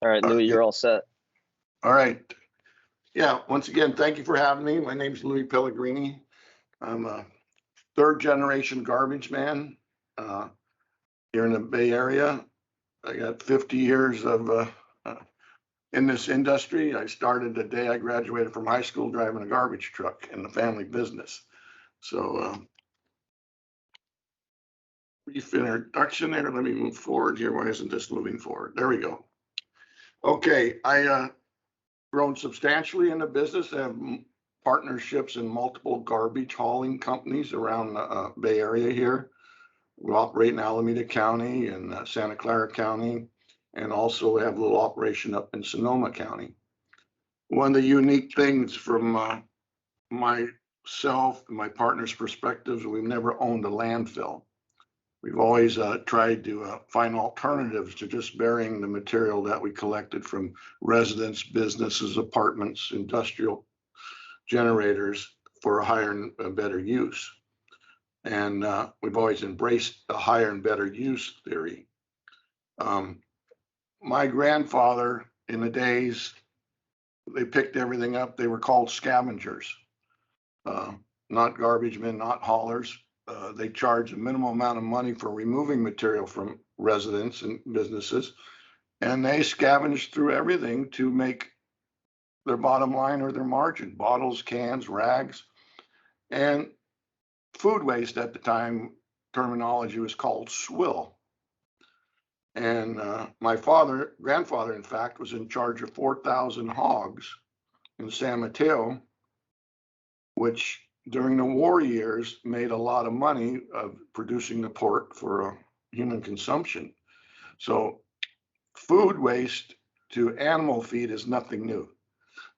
All right, Louis, you're all set. All right. Yeah, once again, thank you for having me. My name's Louis Pellegrini. I'm a third generation garbage man here in the Bay Area. I got 50 years of in this industry. I started the day I graduated from high school driving a garbage truck in the family business. So brief introduction there. Let me move forward here. Why isn't this moving forward? There we go. Okay, I grown substantially in the business. I have partnerships in multiple garbage hauling companies around the Bay Area here. We operate in Alameda County and Santa Clara County, and also have a little operation up in Sonoma County. One of the unique things from myself and my partner's perspectives, we've never owned a landfill. We've always tried to find alternatives to just burying the material that we collected from residents, businesses, apartments, industrial generators for a higher and better use. And we've always embraced the higher and better use theory. My grandfather, in the days, they picked everything up. They were called scavengers, not garbage men, not haulers. They charge a minimum amount of money for removing material from residents and businesses, and they scavenged through everything to make their bottom line or their margin: bottles, cans, rags, and food waste. At the time, terminology was called swill. And my grandfather, in fact, was in charge of 4,000 hogs in San Mateo, which during the war years made a lot of money of producing the pork for human consumption. So food waste to animal feed is nothing new,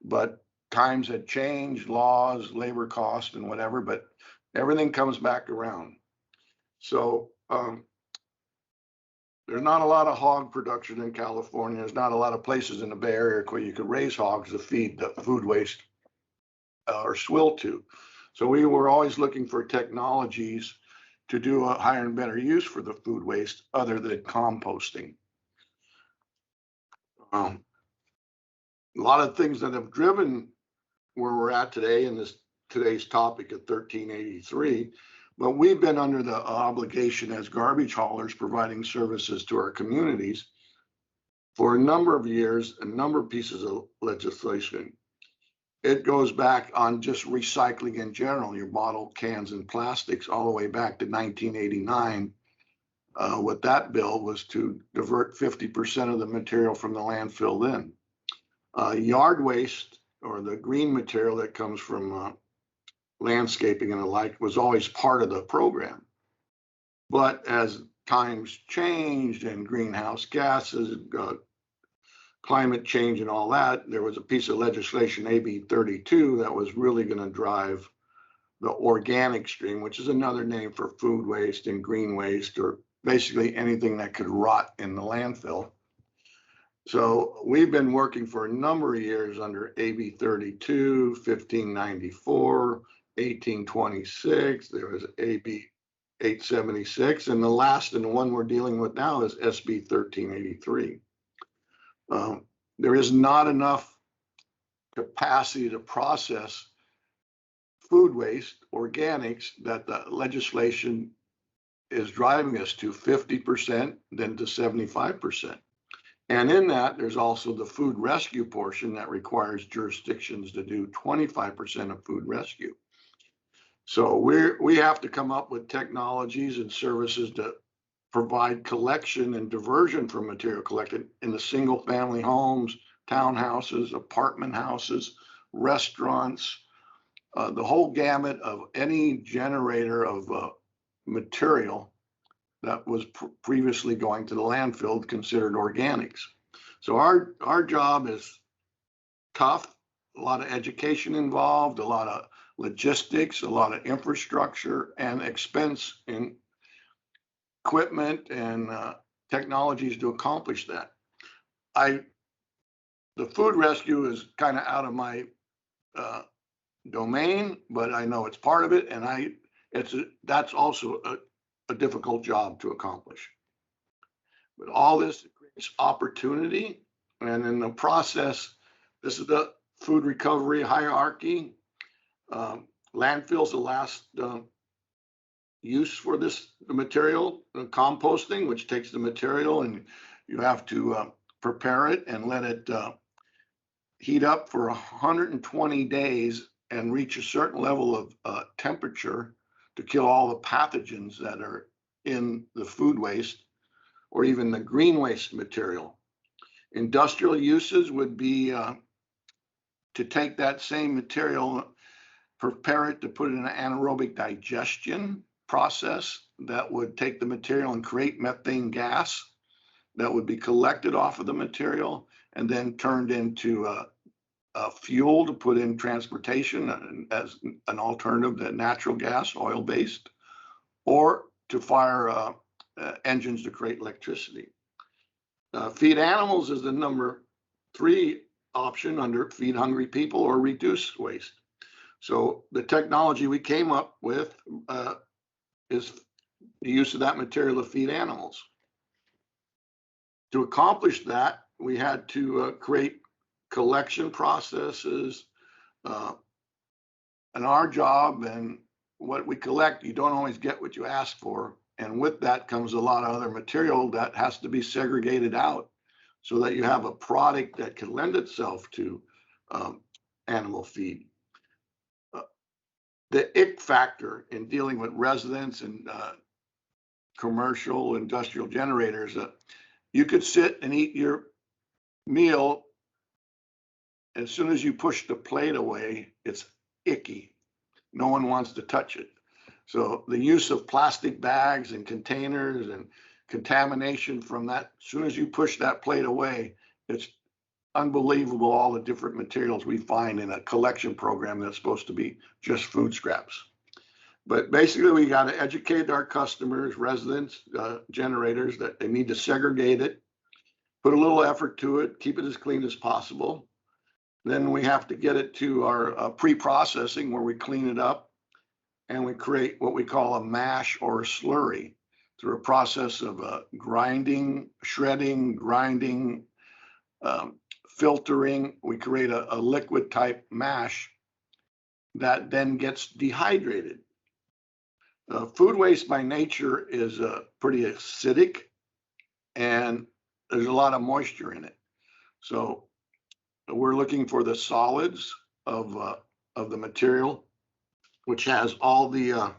but times had changed, laws, labor cost, and whatever, but everything comes back around. So there's not a lot of hog production in California. There's not a lot of places in the Bay Area where you could raise hogs to feed the food waste or swill to. So we were always looking for technologies to do a higher and better use for the food waste other than composting. A lot of things that have driven where we're at today in today's topic at 1383, but we've been under the obligation as garbage haulers providing services to our communities for a number of years, a number of pieces of legislation. It goes back on just recycling in general, your bottle, cans, and plastics, all the way back to 1989. What that bill was to divert 50% of the material from the landfill then. Yard waste, or the green material that comes from landscaping and the like, was always part of the program. But as times changed and greenhouse gases, climate change and all that, there was a piece of legislation, AB 32, that was really going to drive the organic stream, which is another name for food waste and green waste, or basically anything that could rot in the landfill. So we've been working for a number of years under AB 32, 1594, 1826. There was AB 876, and the last and the one we're dealing with now is SB 1383. There is not enough capacity to process food waste, organics, that the legislation is driving us to 50%, then to 75%. And in that, there's also the food rescue portion that requires jurisdictions to do 25% of food rescue. So we have to come up with technologies and services to provide collection and diversion from material collected in the single family homes, townhouses, apartment houses, restaurants, the whole gamut of any generator of material that was previously going to the landfill considered organics. So our job is tough, a lot of education involved, a lot of logistics, a lot of infrastructure and expense in equipment and technologies to accomplish that. The food rescue is kind of out of my domain, but I know it's part of it, and that's also a difficult job to accomplish. But all this creates opportunity And in the process, this is the food recovery hierarchy. Landfill's the last use for this material. Composting, which takes the material and you have to prepare it and let it heat up for 120 days and reach a certain level of temperature to kill all the pathogens that are in the food waste or even the green waste material. Industrial uses would be to take that same material, prepare it to put it in an anaerobic digestion process that would take the material and create methane gas that would be collected off of the material and then turned into a fuel to put in transportation as an alternative to natural gas, oil-based, or to fire engines to create electricity. Feed animals is the number 3 option under feed hungry people or reduce waste. So the technology we came up with is the use of that material to feed animals. To accomplish that, we had to create collection processes. And our job and what we collect, you don't always get what you ask for. And with that comes a lot of other material that has to be segregated out so that you have a product that can lend itself to animal feed. The ick factor in dealing with residents and commercial industrial generators, you could sit and eat your meal. As soon as you push the plate away, it's icky. No one wants to touch it. So the use of plastic bags and containers and contamination from that, as soon as you push that plate away, it's unbelievable all the different materials we find in a collection program that's supposed to be just food scraps. But basically, we got to educate our customers, residents, generators that they need to segregate it, put a little effort to it, keep it as clean as possible. Then we have to get it to our pre-processing where we clean it up and we create what we call a mash or a slurry through a process of grinding, shredding, grinding, filtering. We create a liquid type mash that then gets dehydrated. Food waste by nature is pretty acidic and there's a lot of moisture in it. So we're looking for the solids of the material, which has all the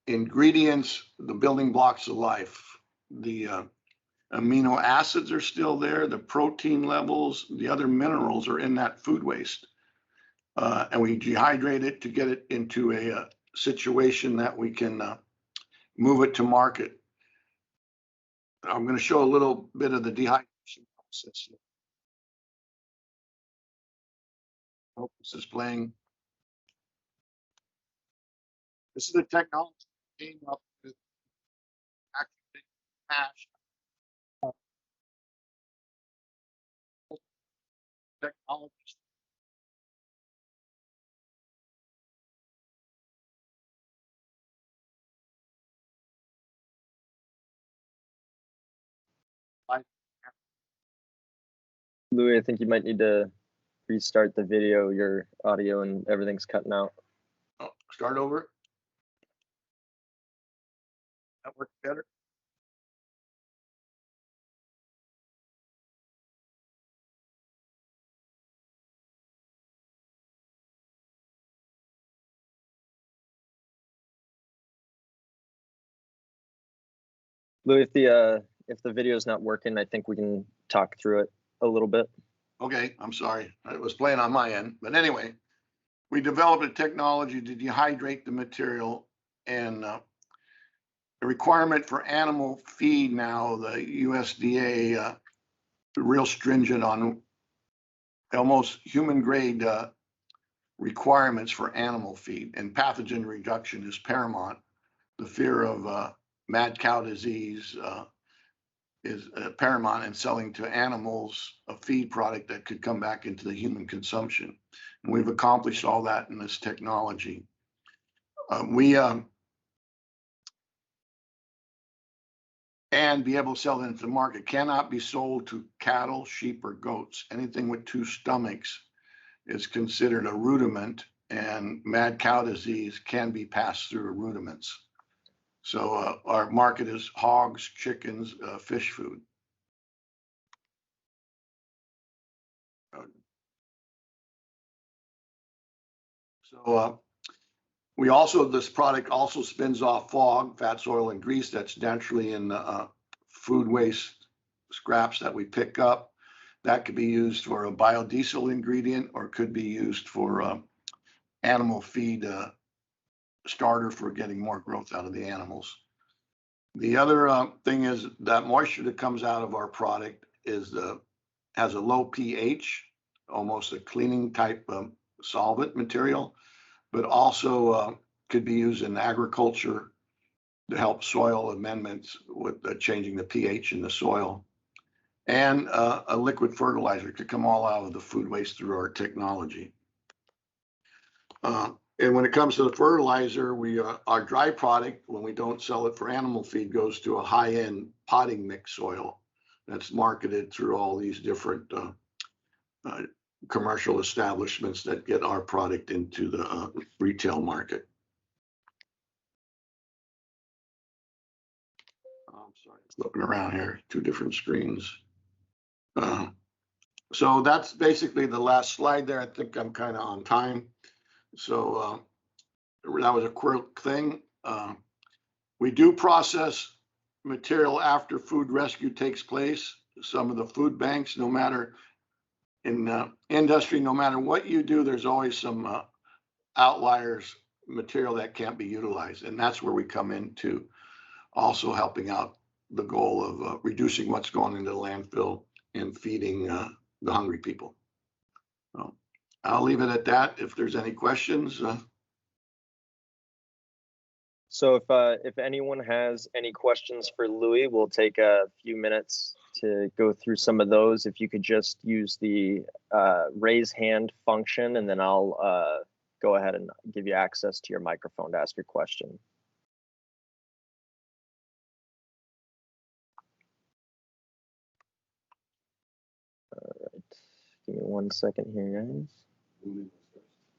ingredients, the building blocks of life. The amino acids are still there, the protein levels, the other minerals are in that food waste. And we dehydrate it to get it into a situation that we can move it to market. I'm going to show a little bit of the dehydration process here. Hope this is playing. This is the technology that came up with actually mash technology. Louis, I think you might need to restart the video. Your audio and everything's cutting out. Oh, start over. That works better. Louis, if the video is not working, I think we can talk through it a little bit. Okay, I'm sorry. It was playing on my end. But anyway, we developed a technology to dehydrate the material and the requirement for animal feed now, the USDA real stringent on almost human grade requirements for animal feed, and pathogen reduction is paramount. The fear of mad cow disease is paramount in selling to animals a feed product that could come back into the human consumption. And we've accomplished all that in this technology. and be able to sell it into the market. Cannot be sold to cattle, sheep, or goats. Anything with two stomachs is considered a rudiment, and mad cow disease can be passed through rudiments. So our market is hogs, chickens, fish food. So we also, this product also spins off fog, fats, oil, and grease that's naturally in food waste scraps that we pick up. That could be used for a biodiesel ingredient, or could be used for animal feed starter for getting more growth out of the animals. The other thing is that moisture that comes out of our product is has a low pH, almost a cleaning type solvent material, but also could be used in agriculture to help soil amendments with changing the pH in the soil. And a liquid fertilizer to come all out of the food waste through our technology. And when it comes to the fertilizer, our dry product, when we don't sell it for animal feed, goes to a high-end potting mix soil that's marketed through all these different commercial establishments that get our product into the retail market. I'm sorry, looking around here, two different screens. So that's basically the last slide there. I think I'm kind of on time. So that was a quick thing. We do process material after food rescue takes place. Some of the food banks, no matter in industry, no matter what you do, there's always some outliers material that can't be utilized. And that's where we come into also helping out the goal of reducing what's going into the landfill and feeding the hungry people. So I'll leave it at that. If there's any questions. So if anyone has any questions for Louis, we'll take a few minutes to go through some of those. If you could just use the raise hand function, and then I'll go ahead and give you access to your microphone to ask your question. All right, give me 1 second here, guys.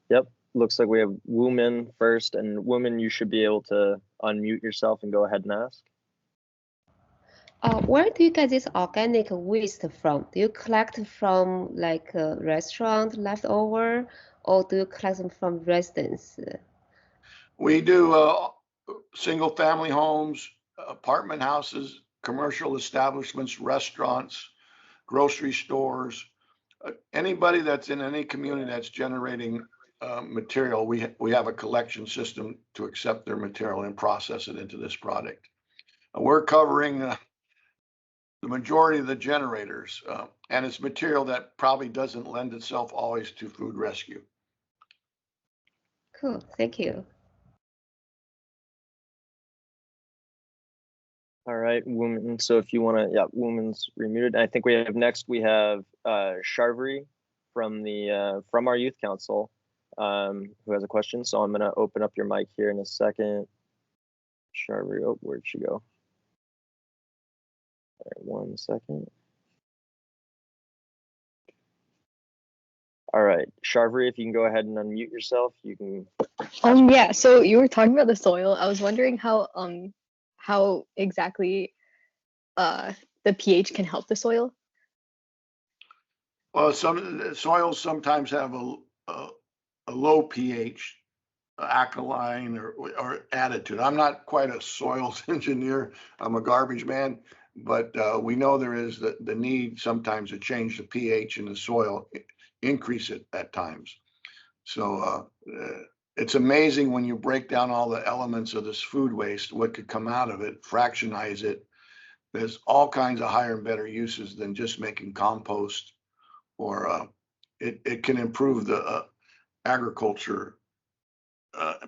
Yep. Looks like we have Woomin first, and Woomin, you should be able to unmute yourself and go ahead and ask. Where do you get this organic waste from? Do you collect from like a restaurant leftover, or do you collect them from residents? We do single family homes, apartment houses, commercial establishments, restaurants, grocery stores, anybody that's in any community that's generating material, we have a collection system to accept their material and process it into this product. We're covering the majority of the generators, and it's material that probably doesn't lend itself always to food rescue. Cool, thank you. All right, Woomin. So if you want to, yeah, Woomin's remuted. I think we have next. We have Sharvari from our youth council, who has a question. So I'm going to open up your mic here in a second. Sharvari, oh, where'd she go? All right, 1 second. All right, Sharvari, if you can go ahead and unmute yourself, you can. Yeah. So you were talking about the soil. I was wondering how exactly the pH can help the soil. Well, some soils sometimes have a low pH, alkaline or attitude. I'm not quite a soils engineer. I'm a garbage man, but we know there is the need sometimes to change the pH in the soil, increase it at times. So it's amazing when you break down all the elements of this food waste, what could come out of it, fractionize it. There's all kinds of higher and better uses than just making compost, or it can improve the agriculture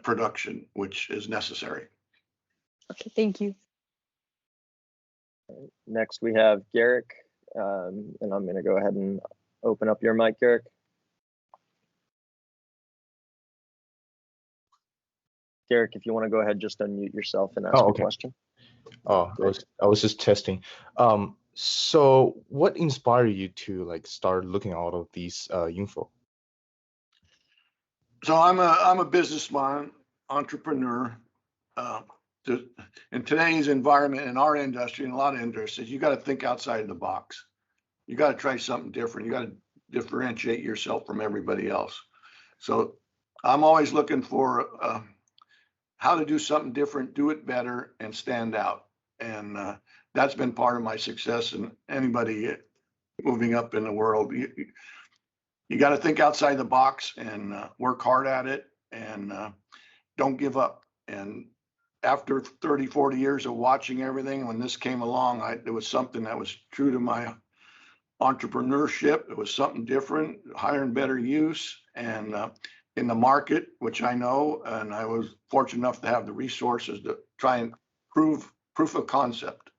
production, which is necessary. Okay, thank you. Next, we have Garrick, and I'm going to go ahead and open up your mic, Garrick. Garrick, if you want to go ahead, just unmute yourself and ask a question. Oh, I was just testing. So what inspired you to like start looking at all of these info? So I'm a businessman, entrepreneur. Uh, in today's environment, in our industry, in a lot of industries, you got to think outside the box. You got to try something different. You got to differentiate yourself from everybody else. So I'm always looking for how to do something different, do it better, and stand out. And that's been part of my success. And anybody moving up in the world, you got to think outside the box and work hard at it, and don't give up. And after 30, 40 years of watching everything, when this came along, it was something that was true to my entrepreneurship. It was something different, higher and better use, and in the market, which I know, and I was fortunate enough to have the resources to try and prove proof of concept.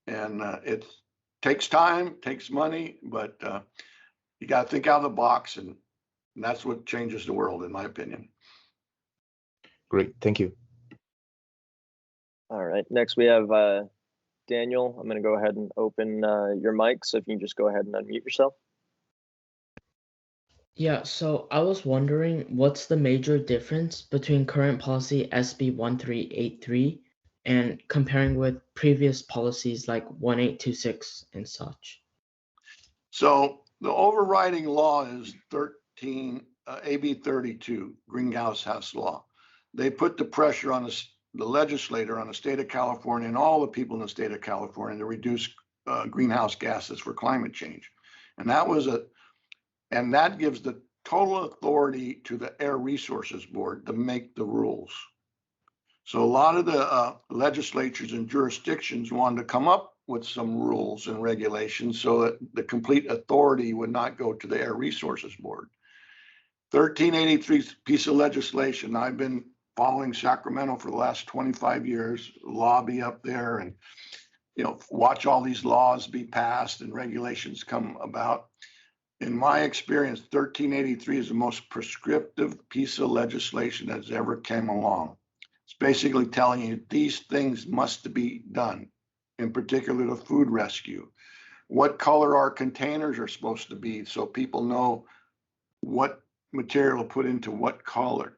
And it takes time, takes money, but you got to think out of the box, and that's what changes the world, in my opinion. Great, thank you. All right, next we have Daniel. I'm going to go ahead and open your mic, so if you can just go ahead and unmute yourself. Yeah, so I was wondering what's the major difference between current policy SB 1383 and comparing with previous policies like 1826 and such? So the overriding law is AB 32, Greenhouse Gas Law. They put the pressure on the legislator, on the state of California, and all the people in the state of California to reduce greenhouse gases for climate change. And that gives the total authority to the Air Resources Board to make the rules. So a lot of the legislatures and jurisdictions wanted to come up with some rules and regulations so that the complete authority would not go to the Air Resources Board. 1383 piece of legislation. I've been following Sacramento for the last 25 years, lobby up there, and watch all these laws be passed and regulations come about. In my experience, 1383 is the most prescriptive piece of legislation that's ever came along. It's basically telling you these things must be done, in particular the food rescue. What color our containers are supposed to be so people know what material to put into what color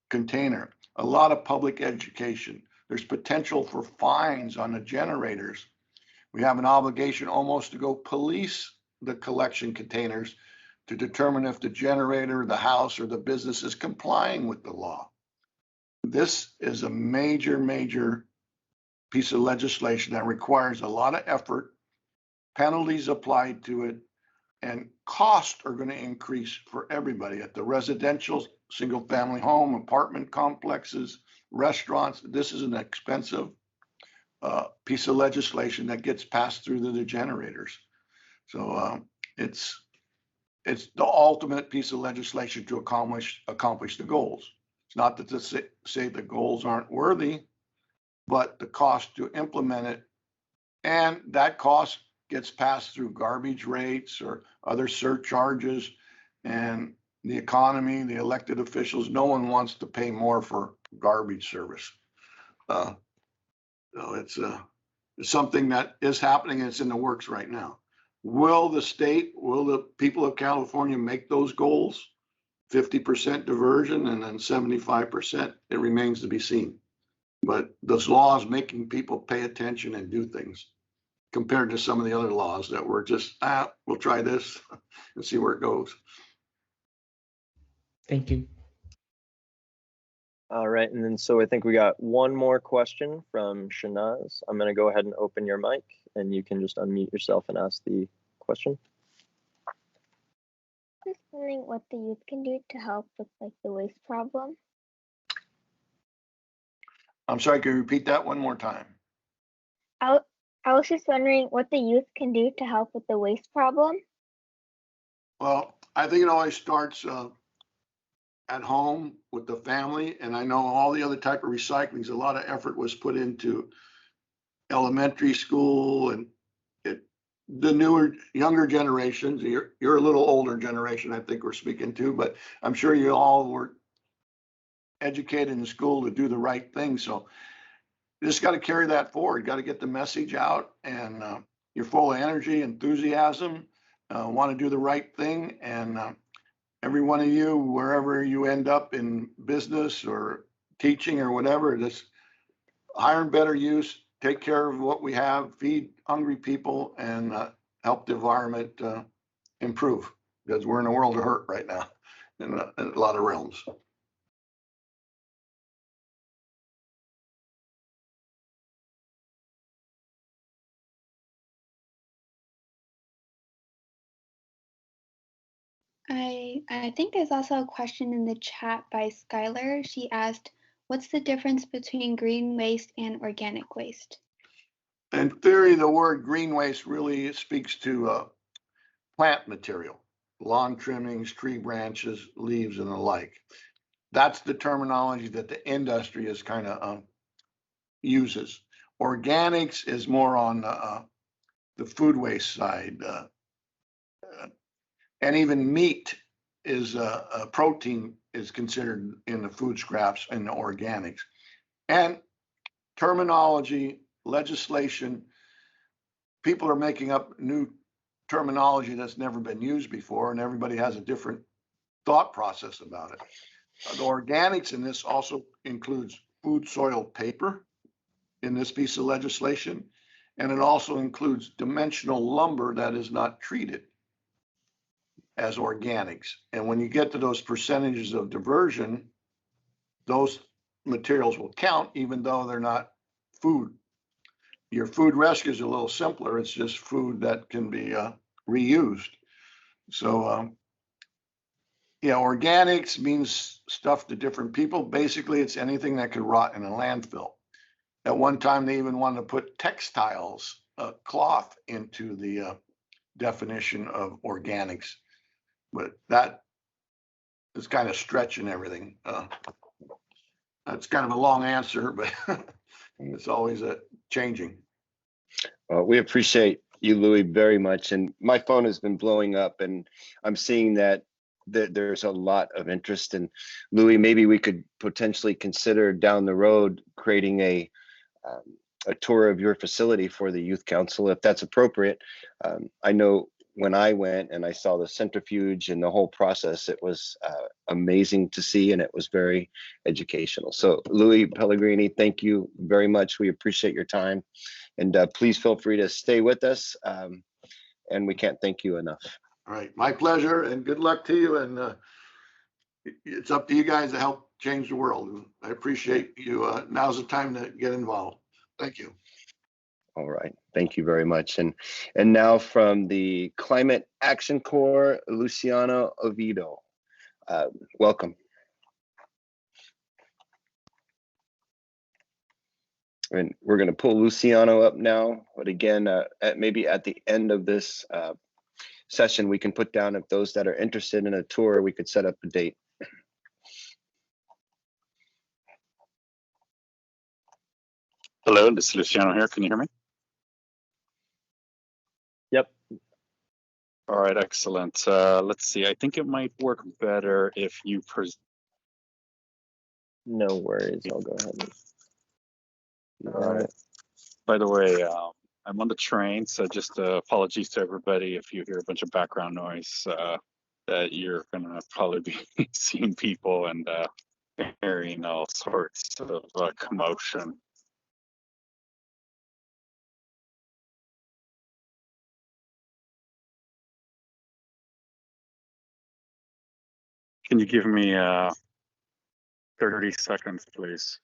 container. A lot of public education. There's potential for fines on the generators. We have an obligation almost to go police the collection containers to determine if the generator, the house, or the business is complying with the law. This is a major, major piece of legislation that requires a lot of effort, penalties applied to it, and costs are going to increase for everybody at the residential, single family home, apartment complexes, restaurants. This is an expensive piece of legislation that gets passed through to the generators. So it's the ultimate piece of legislation to accomplish the goals. It's not that to say the goals aren't worthy, but the cost to implement it, and that cost gets passed through garbage rates or other surcharges, and the economy, the elected officials, no one wants to pay more for garbage service. So it's something that is happening, and it's in the works right now. Will the people of California make those goals? 50% diversion and then 75%, it remains to be seen. But those laws making people pay attention and do things compared to some of the other laws that were just, we'll try this and see where it goes. Thank you. All right, and then so I think we got one more question from Shanaz. I'm going to go ahead and open your mic, and you can just unmute yourself and ask the question. Just wondering what the youth can do to help with the waste problem. I'm sorry, can you repeat that one more time? I was just wondering what the youth can do to help with the waste problem. Well, I think it always starts at home with the family, and I know all the other type of recyclings, a lot of effort was put into elementary school and the younger generations. You're a little older generation, I think we're speaking to, but I'm sure you all were educated in school to do the right thing. So you just got to carry that forward. You got to get the message out, and you're full of energy, enthusiasm, want to do the right thing. And every one of you, wherever you end up in business or teaching or whatever, just hire and better use, take care of what we have, feed hungry people, and help the environment improve, because we're in a world of hurt right now in a lot of realms. I think there's also a question in the chat by Skylar. She asked, what's the difference between green waste and organic waste? In theory, the word green waste really speaks to plant material, lawn trimmings, tree branches, leaves, and the like. That's the terminology that the industry is kind of uses. Organics is more on the food waste side. And even meat is a protein is considered in the food scraps and the organics. And terminology, legislation, people are making up new terminology that's never been used before, and everybody has a different thought process about it. The organics in this also includes food soil paper in this piece of legislation, and it also includes dimensional lumber that is not treated as organics. And when you get to those percentages of diversion, those materials will count, even though they're not food. Your food rescue is a little simpler. It's just food that can be reused. So, yeah, organics means stuff to different people. Basically, it's anything that could rot in a landfill. At one time, they even wanted to put textiles, cloth, into the definition of organics. But that is kind of stretching everything. That's kind of a long answer, but it's always changing. Well, we appreciate you, Louis, very much. And my phone has been blowing up, and I'm seeing that there's a lot of interest. And Louis, maybe we could potentially consider down the road creating a tour of your facility for the Youth Council, if that's appropriate. I know when I went and I saw the centrifuge and the whole process, it was amazing to see, and it was very educational. So Louis Pellegrini, thank you very much. We appreciate your time, and please feel free to stay with us. And we can't thank you enough. All right, my pleasure, and good luck to you. And it's up to you guys to help change the world. I appreciate you. Now's the time to get involved. Thank you. All right, thank you very much. And now from the Climate Action Corps, Luciano Oviedo. Welcome. And we're going to pull Luciano up now, but again, maybe at the end of this session, we can put down, if those that are interested in a tour, we could set up a date. Hello, this is Luciano here. Can you hear me? Yep. All right, excellent. Let's see. I think it might work better if you present. No worries. I'll go ahead. All right. By the way, I'm on the train, so just apologies to everybody if you hear a bunch of background noise. That you're gonna probably be seeing people and hearing all sorts of commotion. Can you give me 30 seconds, please?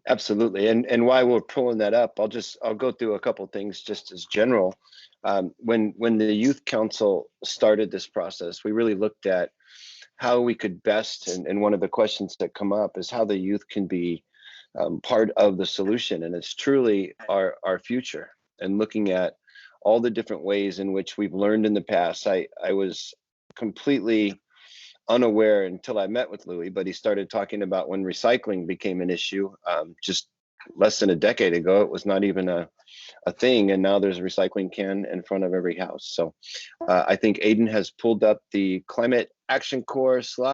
Absolutely. And while we're pulling that up, I'll go through a couple things just as general. When the Youth Council started this process, we really looked at how we could best, and one of the questions that come up is how the youth can be part of the solution. And it's truly our future, and looking at all the different ways in which we've learned in the past. I was completely unaware until I met with Louis, but he started talking about when recycling became an issue, just less than a decade ago, it was not even a thing, and now there's a recycling can in front of every house. So I think Aiden has pulled up the climate action core slide.